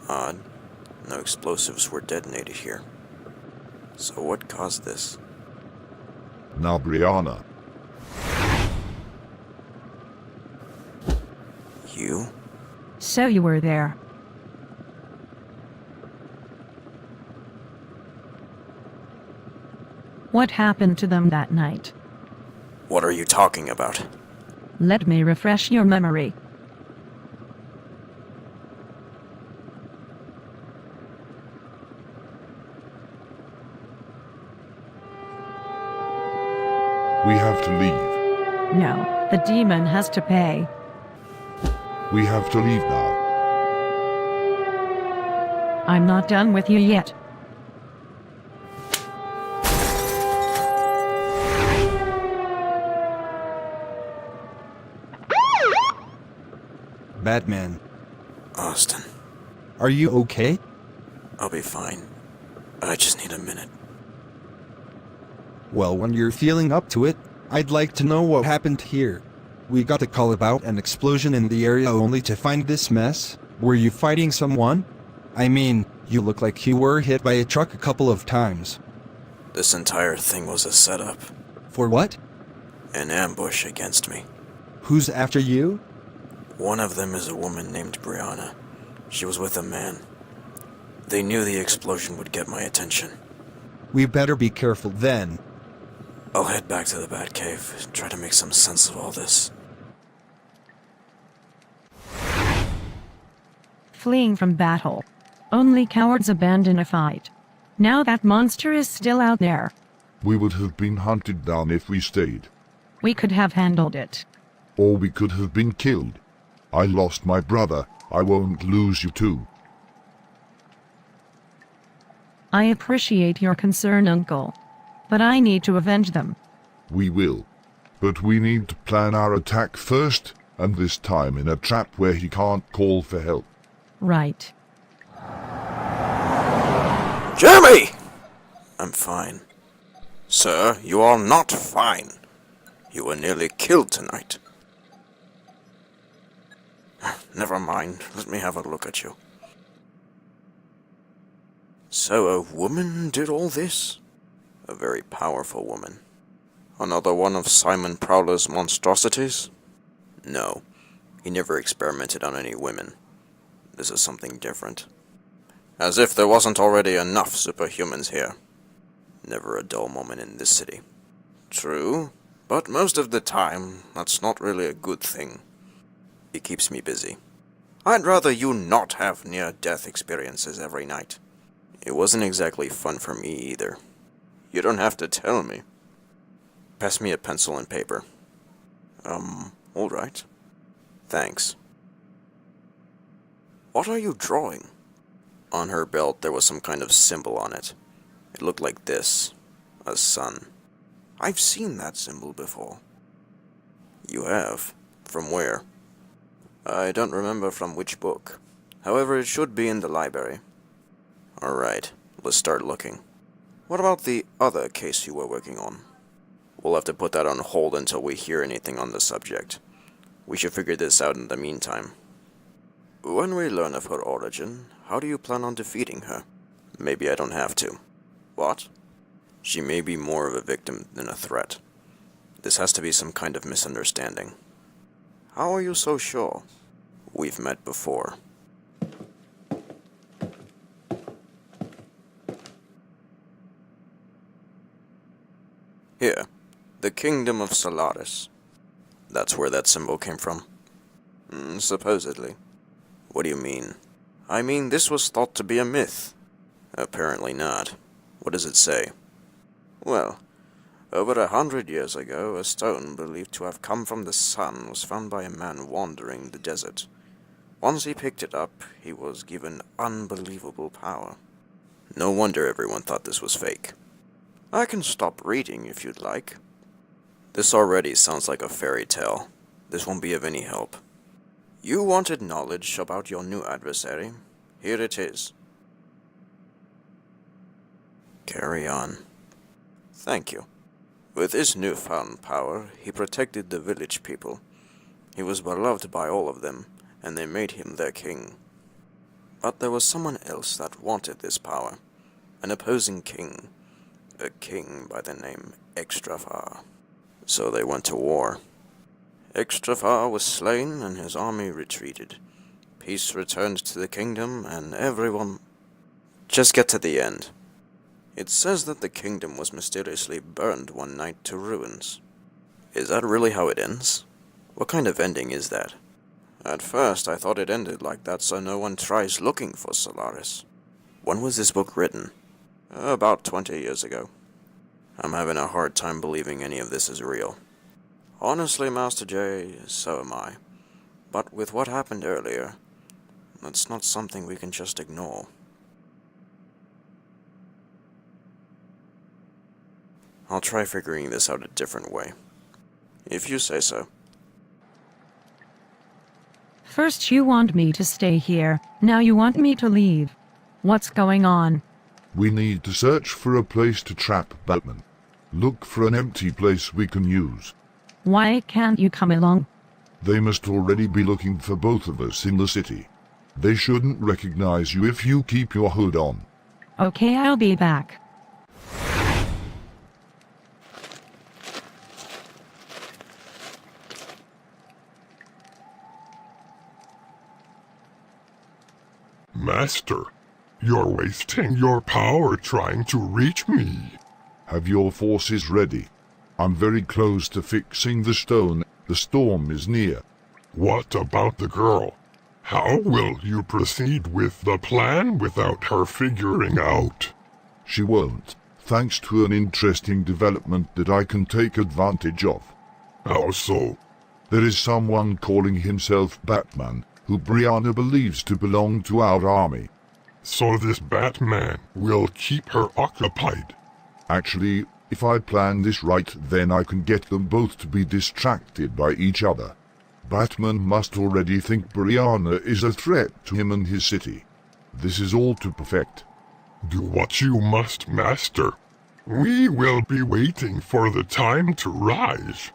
Odd. No explosives were detonated here. So what caused this? Now, Brianna. You? So you were there. What happened to them that night? What are you talking about? Let me refresh your memory. We have to leave. No, the demon has to pay. We have to leave now. I'm not done with you yet. Batman, Austin, are you okay? I'll be fine. I just need a minute. Well, when you're feeling up to it, I'd like to know what happened here. We got a call about an explosion in the area only to find this mess. Were you fighting someone? I mean, you look like you were hit by a truck a couple of times. This entire thing was a setup. For what? An ambush against me. Who's after you? One of them is a woman named Brianna. She was with a man. They knew the explosion would get my attention. We better be careful then. I'll head back to the Batcave and try to make some sense of all this. Fleeing from battle. Only cowards abandon a fight. Now that monster is still out there. We would have been hunted down if we stayed. We could have handled it. Or we could have been killed. I lost my brother. I won't lose you too. I appreciate your concern, Uncle. But I need to avenge them. We will. But we need to plan our attack first, and this time in a trap where he can't call for help. Right. Jeremy! I'm fine. Sir, you are not fine. You were nearly killed tonight. Never mind. Let me have a look at you. So a woman did all this? A very powerful woman. Another one of Simon Prowler's monstrosities? No, he never experimented on any women. This is something different. As if there wasn't already enough superhumans here. Never a dull moment in this city. True, but most of the time, that's not really a good thing. It keeps me busy. I'd rather you not have near-death experiences every night. It wasn't exactly fun for me either. You don't have to tell me. Pass me a pencil and paper. Alright. Thanks. What are you drawing? On her belt there was some kind of symbol on it. It looked like this. A sun. I've seen that symbol before. You have? From where? I don't remember from which book. However, it should be in the library. Alright, let's start looking. What about the other case you were working on? We'll have to put that on hold until we hear anything on the subject. We should figure this out in the meantime. When we learn of her origin, how do you plan on defeating her? Maybe I don't have to. What? She may be more of a victim than a threat. This has to be some kind of misunderstanding. How are you so sure? We've met before. Here, the Kingdom of Solaris. That's where that symbol came from? Supposedly. What do you mean? I mean, this was thought to be a myth. Apparently not. What does it say? Well, over 100 years ago, a stone believed to have come from the sun was found by a man wandering the desert. Once he picked it up, he was given unbelievable power. No wonder everyone thought this was fake. I can stop reading if you'd like. This already sounds like a fairy tale. This won't be of any help. You wanted knowledge about your new adversary. Here it is. Carry on. Thank you. With his newfound power, he protected the village people. He was beloved by all of them, and they made him their king. But there was someone else that wanted this power. An opposing king. A king by the name Extrafar. So they went to war. Extrafar was slain and his army retreated. Peace returned to the kingdom and everyone... Just get to the end. It says that the kingdom was mysteriously burned one night to ruins. Is that really how it ends? What kind of ending is that? At first I thought it ended like that so no one tries looking for Solaris. When was this book written? About 20 years ago. I'm having a hard time believing any of this is real. Honestly, Master J, so am I. But with what happened earlier, that's not something we can just ignore. I'll try figuring this out a different way. If you say so. First you want me to stay here, now you want me to leave. What's going on? We need to search for a place to trap Batman. Look for an empty place we can use. Why can't you come along? They must already be looking for both of us in the city. They shouldn't recognize you if you keep your hood on. Okay, I'll be back. Master, you're wasting your power trying to reach me. Have your forces ready. I'm very close to fixing the stone. The storm is near. What about the girl? How will you proceed with the plan without her figuring out? She won't, thanks to an interesting development that I can take advantage of. How so? There is someone calling himself Batman, who Brianna believes to belong to our army. So this Batman will keep her occupied. Actually, if I plan this right, then I can get them both to be distracted by each other. Batman must already think Brianna is a threat to him and his city. This is all to perfect. Do what you must, Master. We will be waiting for the time to rise.